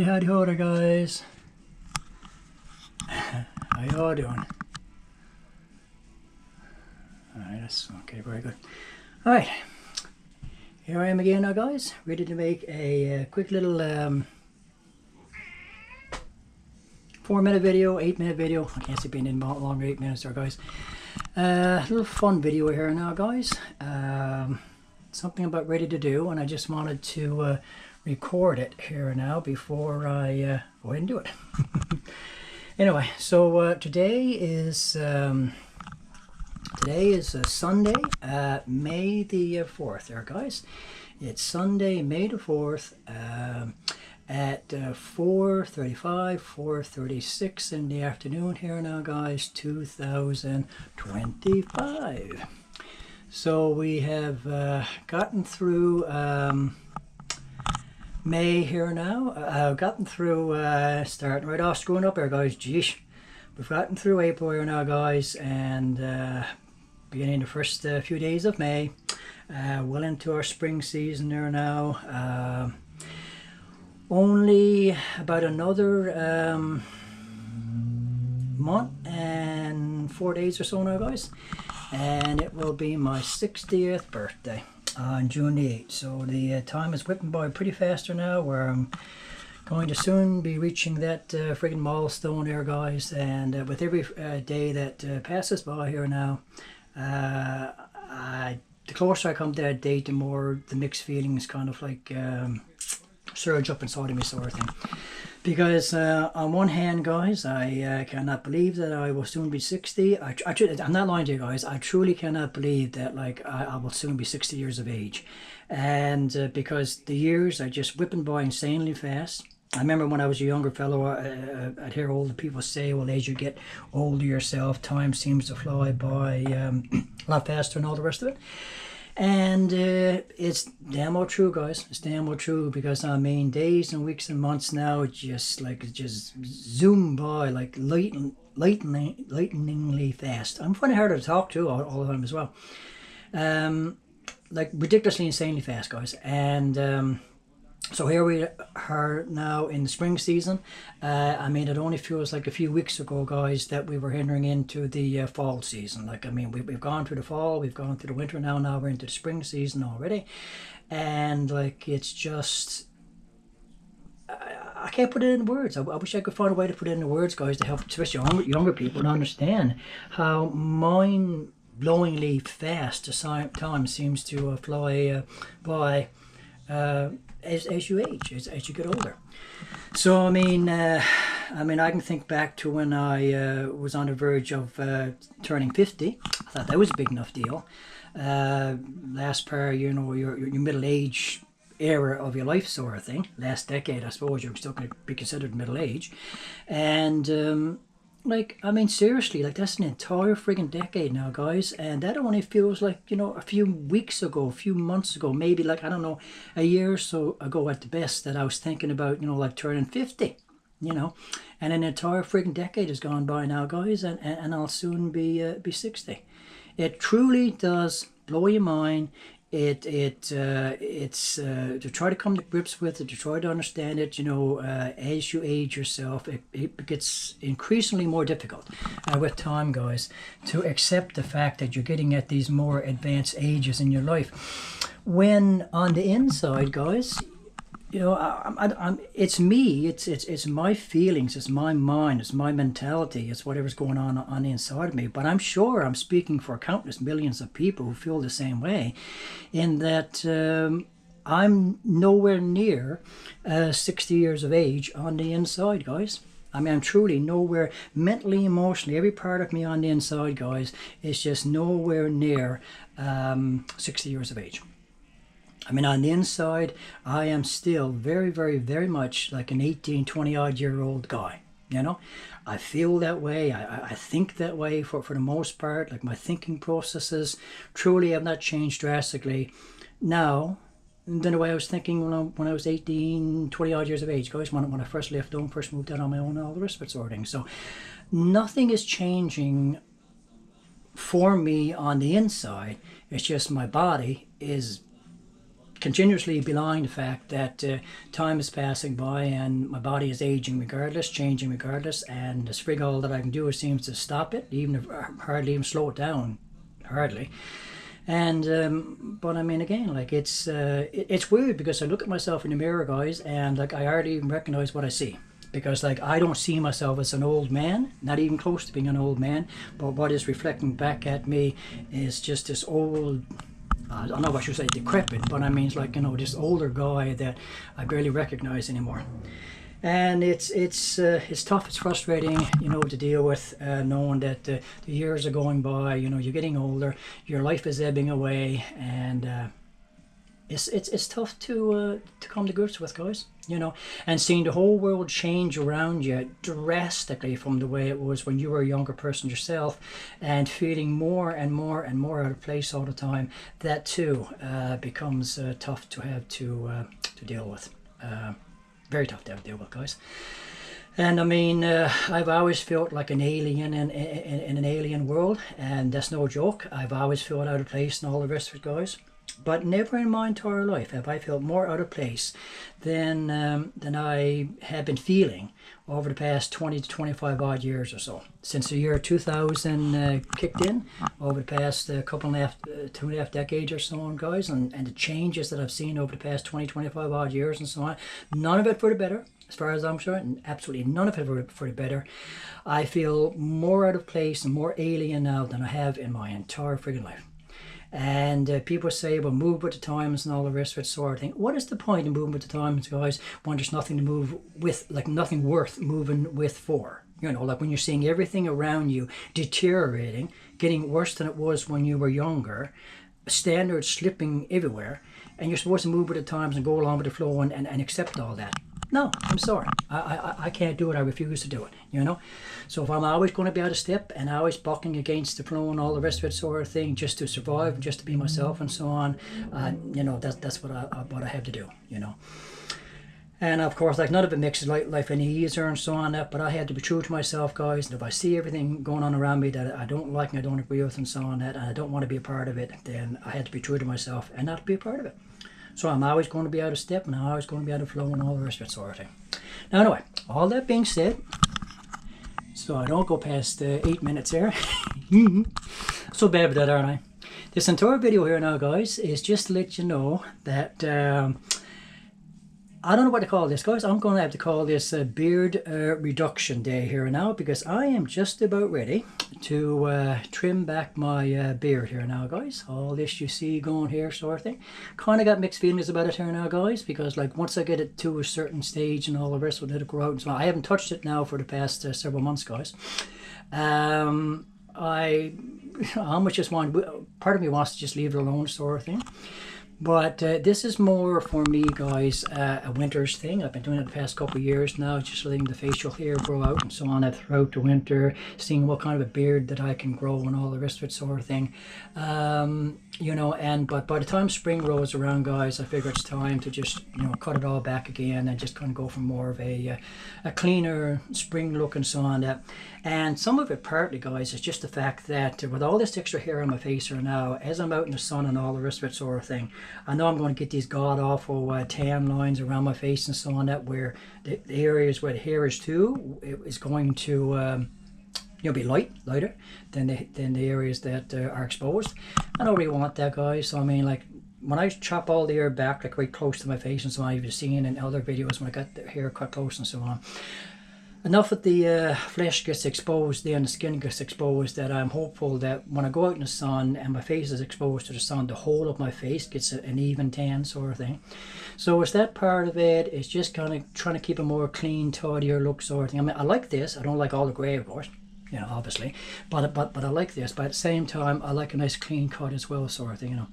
Howdy ho there, guys. How y'all doing? Alright, that's okay, very good. Alright, here I am again now, guys, ready to make a quick little 4-minute video, 8-minute video. I can't see being in longer 8 minutes there, guys. Little fun video here now, guys. Something about ready to do, and I just wanted to record it here now before I go ahead and do it. Anyway, so today is Sunday, May the 4th there, guys. It's Sunday, May the 4th at 4:35, 4:36 in the afternoon here now, guys, 2025. So we have gotten through May here now. Gotten through starting right off screwing up here, guys. Geesh, we've gotten through April here now, guys, and beginning the first few days of May. Well into our spring season there now. Only about another month and 4 days or so now, guys, and it will be my 60th birthday on June the 8th. So the time is whipping by pretty faster now, where I'm going to soon be reaching that friggin' milestone there, guys. And with every day that passes by here now, the closer I come to that date, the more the mixed feelings kind of like surge up inside of me, sort of thing. Because on one hand, guys, I cannot believe that I will soon be 60. I'm not lying to you, guys. I truly cannot believe that, like, I will soon be 60 years of age. And because the years are just whipping by insanely fast. I remember when I was a younger fellow, I'd hear older people say, well, as you get older yourself, time seems to fly by a lot faster and all the rest of it. And it's damn well true, guys. It's damn well true, because I mean, days and weeks and months now just zoom by like lightningly fast. I'm finding it harder to talk to all the time as well. Like ridiculously, insanely fast, guys. And so here we are now in the spring season. I mean, it only feels like a few weeks ago, guys, that we were entering into the fall season. Like, I mean, we've gone through the fall, we've gone through the winter now we're into the spring season already. And, like, it's just, I can't put it in words. I wish I could find a way to put it into words, guys, to help especially younger people to understand how mind-blowingly fast the time seems to fly by as you age, as you get older. So I mean, I can think back to when I was on the verge of turning 50. I thought that was a big enough deal. Last part, you know, your middle age era of your life, sort of thing. Last decade, I suppose, you're still going to be considered middle age. And like, I mean, seriously, like, that's an entire friggin' decade now, guys. And that only feels like, you know, a few weeks ago, a few months ago, maybe, like, I don't know, a year or so ago at the best, that I was thinking about, you know, like, turning 50, you know. And an entire friggin' decade has gone by now, guys, and I'll soon be 60. It truly does blow your mind. It's to try to come to grips with it, to try to understand it, you know, as you age yourself, it gets increasingly more difficult with time, guys, to accept the fact that you're getting at these more advanced ages in your life. When on the inside, guys, you know, it's me, it's my feelings, it's my mind, it's my mentality, it's whatever's going on the inside of me. But I'm sure I'm speaking for countless millions of people who feel the same way, in that I'm nowhere near 60 years of age on the inside, guys. I mean, I'm truly nowhere mentally, emotionally, every part of me on the inside, guys, is just nowhere near 60 years of age. I mean, on the inside, I am still very, very, very much like an 18, 20-odd-year-old guy, you know? I feel that way. I think that way for the most part. Like, my thinking processes truly have not changed drastically now than the way I was thinking when I was 18, 20-odd years of age, guys, when I first left home, first moved out on my own and all the rest of it sort of thing. So nothing is changing for me on the inside. It's just my body is continuously belying the fact that time is passing by and my body is aging regardless, changing regardless, and the frig all that I can do seems to stop it, even if hardly even slow it down, hardly. And but I mean, again, like it's weird because I look at myself in the mirror, guys, and like I hardly even recognize what I see, because like I don't see myself as an old man, not even close to being an old man, but what is reflecting back at me is just this old, I don't know what I should say, decrepit, but I mean, it's like, you know, this older guy that I barely recognize anymore. And it's tough, it's frustrating, you know, to deal with, knowing that the years are going by, you know, you're getting older, your life is ebbing away, and it's tough to come to grips with, guys, you know, and seeing the whole world change around you drastically from the way it was when you were a younger person yourself, and feeling more and more and more out of place all the time. That too becomes tough to have to deal with. Very tough to have to deal with, guys. And I mean, I've always felt like an alien in an alien world, and that's no joke. I've always felt out of place and all the rest of it, guys. But never in my entire life have I felt more out of place than I have been feeling over the past 20 to 25 odd years or so. Since the year 2000 kicked in, over the past couple and a half, 2.5 decades or so on, guys, and the changes that I've seen over the past 20, 25 odd years and so on, none of it for the better, as far as I'm concerned, absolutely none of it for the better. I feel more out of place and more alien now than I have in my entire friggin' life. And people say, well, move with the times and all the rest of it sort of thing. What is the point in moving with the times, guys, when there's nothing to move with, like nothing worth moving with for? You know, like when you're seeing everything around you deteriorating, getting worse than it was when you were younger, standards slipping everywhere, and you're supposed to move with the times and go along with the flow and accept all that. No, I'm sorry. I can't do it. I refuse to do it, you know. So if I'm always going to be out of step and always bucking against the flow and all the rest of it sort of thing, just to survive and just to be myself and so on, you know, that's what I have to do, you know. And of course, like, none of it makes life any easier and so on, but I had to be true to myself, guys. And if I see everything going on around me that I don't like and I don't agree with and so on, and I don't want to be a part of it, then I had to be true to myself and not be a part of it. So I'm always going to be out of step, and I'm always going to be out of flow and all the rest of it sort of thing. Now anyway, all that being said, so I don't go past 8 minutes here. So bad with that, aren't I? This entire video here now, guys, is just to let you know that I don't know what to call this, guys. I'm going to have to call this beard reduction day here now, because I am just about ready to trim back my beard here now, guys. All this you see going here sort of thing. Kind of got mixed feelings about it here now, guys, because like once I get it to a certain stage and all the rest of it, it'll grow out and so on. I haven't touched it now for the past several months, guys. I almost just want, part of me wants to just leave it alone sort of thing. But this is more for me, guys, a winter's thing. I've been doing it the past couple of years now, just letting the facial hair grow out and so on throughout the winter, seeing what kind of a beard that I can grow and all the rest of it sort of thing. You know, but by the time spring rolls around, guys, I figure it's time to just, you know, cut it all back again and just kind of go for more of a cleaner spring look and so on. And some of it partly, guys, is just the fact that with all this extra hair on my face here now, as I'm out in the sun and all the rest of it sort of thing, I know I'm going to get these god-awful tan lines around my face and so on, that where the areas where the hair is too, it is going to you know, be lighter than the areas that are exposed. I don't really want that, guys. So I mean, like, when I chop all the hair back like right close to my face and so on, you've seen in other videos when I got the hair cut close and so on, enough of the flesh gets exposed there and the skin gets exposed that I'm hopeful that when I go out in the sun and my face is exposed to the sun, the whole of my face gets an even tan sort of thing. So it's that part of it. It's just kind of trying to keep a more clean, tidier look sort of thing. I mean, I like this. I don't like all the grey, of course, you know, obviously, but I like this. But at the same time, I like a nice clean cut as well sort of thing, you know.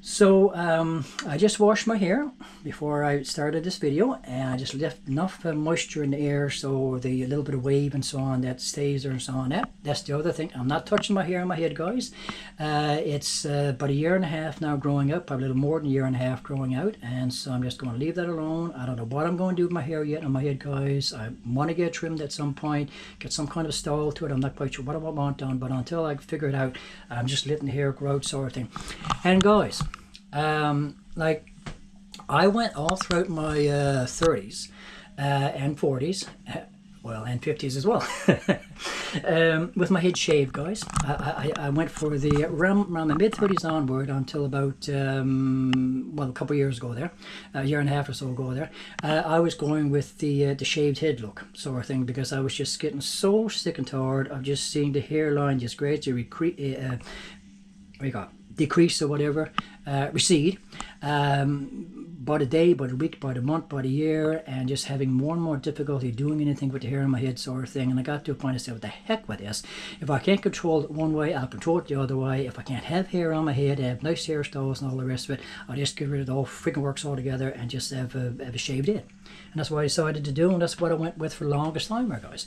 So I just washed my hair before I started this video, and I just left enough moisture in the air so the little bit of wave and so on that stays there and so on. That's the other thing. I'm not touching my hair on my head, guys. It's about 1.5 years now growing out, probably a little more than 1.5 years growing out, and so I'm just going to leave that alone. I don't know what I'm going to do with my hair yet on my head, guys. I want to get it trimmed at some point, get some kind of style to it. I'm not quite sure what I want done, but until I figure it out, I'm just letting the hair grow out sort of thing. And guys, like, I went all throughout my 30s and 40s, well, and 50s as well, with my head shaved, guys. I went for the around my mid 30s onward until about well, a couple of years ago there, a year and a half or so ago there. I was going with the shaved head look sort of thing, because I was just getting so sick and tired of just seeing the hairline just gradually decrease or whatever, recede, by the day, by the week, by the month, by the year, and just having more and more difficulty doing anything with the hair on my head sort of thing. And I got to a point I said, what the heck with this? If I can't control it one way, I'll control it the other way. If I can't have hair on my head, have nice hairstyles and all the rest of it, I'll just get rid of the whole freaking works altogether and just have a shaved head. And that's what I decided to do, and that's what I went with for the longest time there, guys.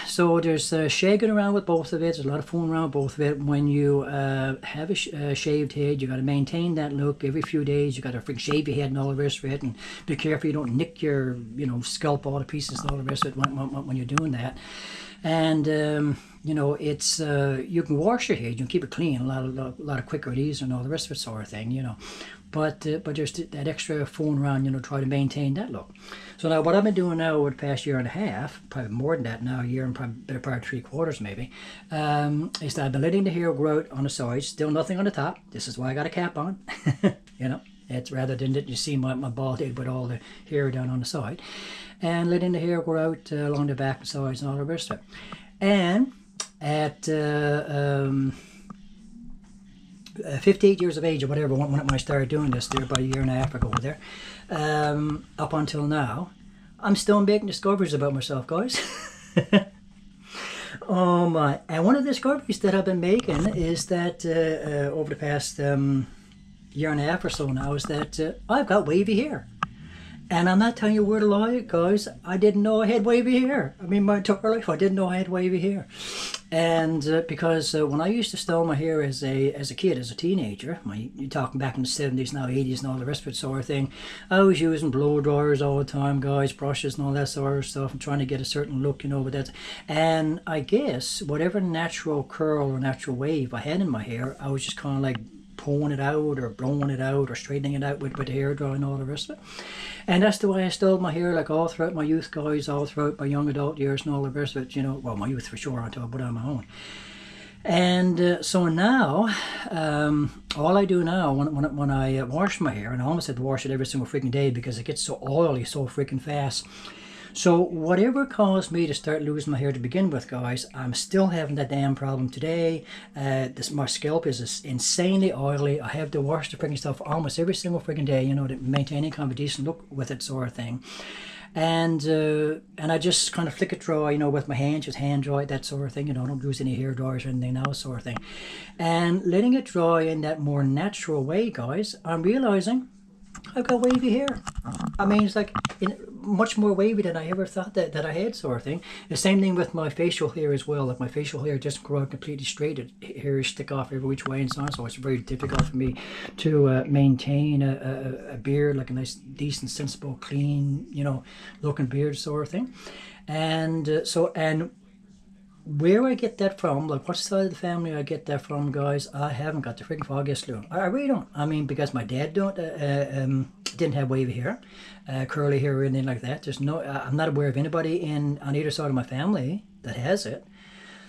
So there's shagging around with both of it. There's a lot of fooling around with both of it. When you have a shaved head, you got to maintain that look every few days. You got to freaking shave your head and all the rest of it, and be careful you don't nick your scalp all the pieces and all the rest of it when you're doing that. And it's you can wash your head, you can keep it clean a lot of quicker and easier and all the rest of it sort of thing, But there's that extra phone around, try to maintain that look. So now what I've been doing now over the past year and a half, probably more than that now, a year and probably better part of 3/4 maybe, is that I've been letting the hair grow out on the sides, still nothing on the top. This is why I got a cap on, It's rather than that you see my bald head with all the hair down on the side. And letting the hair grow out along the back and sides and all the rest of it. And at 58 years of age or whatever, when I started doing this there about a year and a half ago there, up until now, I'm still making discoveries about myself, guys. Oh my. And one of the discoveries that I've been making is that over the past year and a half or so now is that I've got wavy hair. And I'm not telling you a word of lie, guys. I didn't know I had wavy hair. I mean, my entire life I didn't know I had wavy hair. And because when I used to style my hair as a kid, as a teenager, you're talking back in the 70s, now 80s and all the rest of it sort of thing, I was using blow dryers all the time, guys, brushes and all that sort of stuff, and trying to get a certain look, with that. And I guess whatever natural curl or natural wave I had in my hair, I was just kind of like pulling it out or blowing it out or straightening it out with the hair dryer and all the rest of it. And that's the way I styled my hair, like all throughout my youth, guys, all throughout my young adult years and all the rest of it, well, my youth for sure, until I put on my own. And so now, all I do now when I wash my hair, and I almost have to wash it every single freaking day because it gets so oily so freaking fast. So whatever caused me to start losing my hair to begin with, guys, I'm still having that damn problem today. My scalp is insanely oily. I have to wash the freaking stuff almost every single freaking day, to maintain any kind of a decent look with it sort of thing. And I just kind of flick it dry, with my hands, just hand dry it, that sort of thing. I don't use any hair dryers or anything now, sort of thing. And letting it dry in that more natural way, guys, I'm realizing I've got wavy hair. I mean, it's like much more wavy than I ever thought that I had, sort of thing. The same thing with my facial hair as well. Like my facial hair doesn't grow out completely straight. Hairs stick off every which way and so on. So it's very difficult for me to maintain a beard, like a nice, decent, sensible, clean, looking beard sort of thing. And where I get that from, like what side of the family I get that from, guys, I haven't got the freaking foggiest clue. I really don't. I mean, because my dad didn't have wavy hair, curly hair or anything like that. I'm not aware of anybody on either side of my family that has it.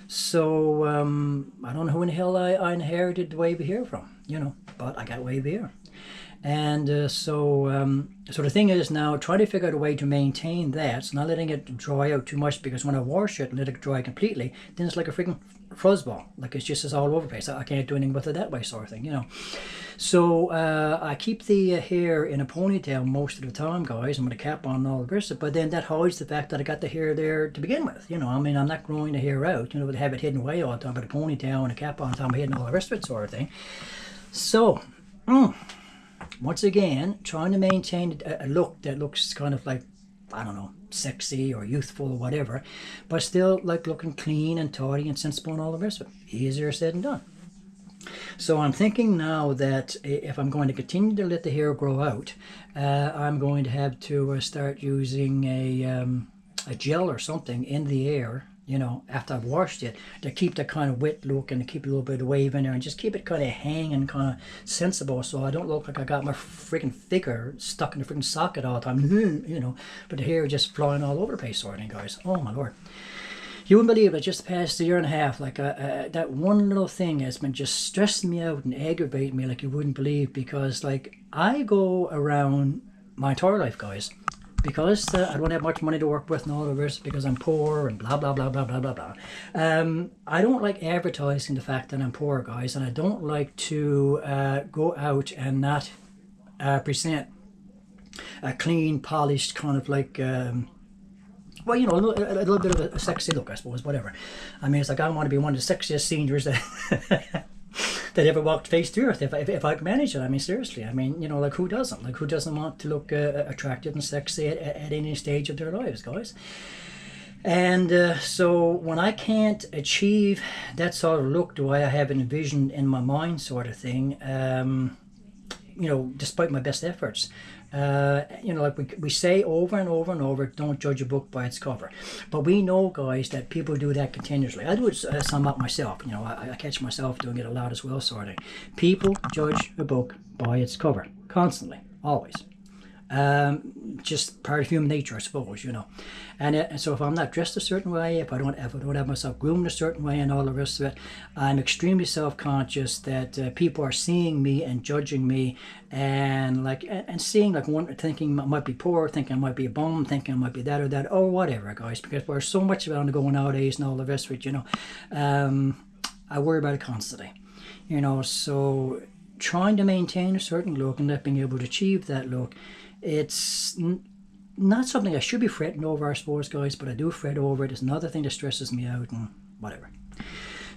So I don't know who in the hell I inherited the wavy hair from, but I got wavy hair. And so the thing is now, try to figure out a way to maintain that. So not letting it dry out too much, because when I wash it and let it dry completely, then it's like a freaking fuzzball. Like it's just all over the place. I can't do anything with it that way, sort of thing, So I keep the hair in a ponytail most of the time, guys, and with a cap on and all the rest of it. But then that hides the fact that I got the hair there to begin with. I mean, I'm not growing the hair out, to have it hidden away all the time with a ponytail and a cap on top of my head and all the rest of it, sort of thing. So, once again, trying to maintain a look that looks kind of like, I don't know, sexy or youthful or whatever, but still like looking clean and tidy and sensible and all the rest of it. Easier said than done. So I'm thinking now that if I'm going to continue to let the hair grow out, I'm going to have to start using a gel or something in the air you know, after I've washed it, to keep the kind of wet look and to keep a little bit of wave in there and just keep it kind of hanging, kind of sensible, so I don't look like I got my freaking figure stuck in the freaking socket all the time, you know, but the hair just flying all over the place sort of thing, guys. Oh my lord. You wouldn't believe it, just the past year and a half, like that one little thing has been just stressing me out and aggravating me like you wouldn't believe, because like I go around my entire life, guys, because I don't have much money to work with and all the rest, because I'm poor and blah blah blah blah blah blah blah. I don't like advertising the fact that I'm poor, guys, and I don't like to go out and not present a clean, polished kind of like well, you know, a little bit of a sexy look, I suppose, whatever. I mean, it's like I want to be one of the sexiest seniors that that ever walked face to earth, if I could manage it. I mean, seriously. I mean, you know, like who doesn't? Like who doesn't want to look attractive and sexy at any stage of their lives, guys? And so when I can't achieve that sort of look the way I have envisioned in my mind, sort of thing, you know, despite my best efforts, you know, like we say over and over and over, don't judge a book by its cover. But we know, guys, that people do that continuously. I do it somewhat myself. You know, I catch myself doing it a lot as well, sort of. People judge a book by its cover, constantly, always. Just part of human nature, I suppose, you know. And so if I'm not dressed a certain way, if I don't have myself groomed a certain way and all the rest of it, I'm extremely self-conscious that people are seeing me and judging me, and like and seeing like one, thinking I might be poor, thinking I might be a bum, thinking I might be that or that or whatever, guys, because there's so much on the go nowadays and all the rest of it, you know. I worry about it constantly, you know. So trying to maintain a certain look and not being able to achieve that look, it's not something I should be fretting over, I suppose, guys, but I do fret over it. It's another thing that stresses me out and whatever.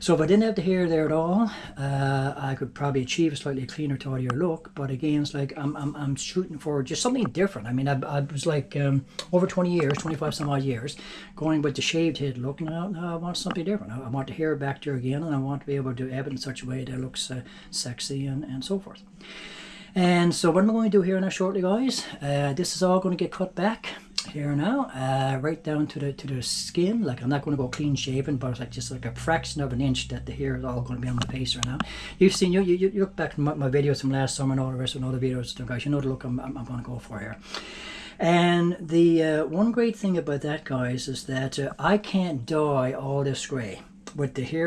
So if I didn't have the hair there at all, I could probably achieve a slightly cleaner, tidier look. But again, it's like I'm shooting for just something different. I mean, I was like over 20 years, 25 some odd years, going with the shaved head look. Now I want something different. I want the hair back there again, and I want to be able to have it in such a way that it looks sexy and so forth. And so what I'm going to do here now shortly, guys, this is all going to get cut back here now, right down to the skin. Like I'm not going to go clean shaven, but it's like just like a fraction of an inch that the hair is all going to be on my face right now. You've seen, you look back to my videos from last summer and all the rest of all the videos, guys, you know the look I'm going to go for here. And the one great thing about that, guys, is that I can't dye all this gray with the hair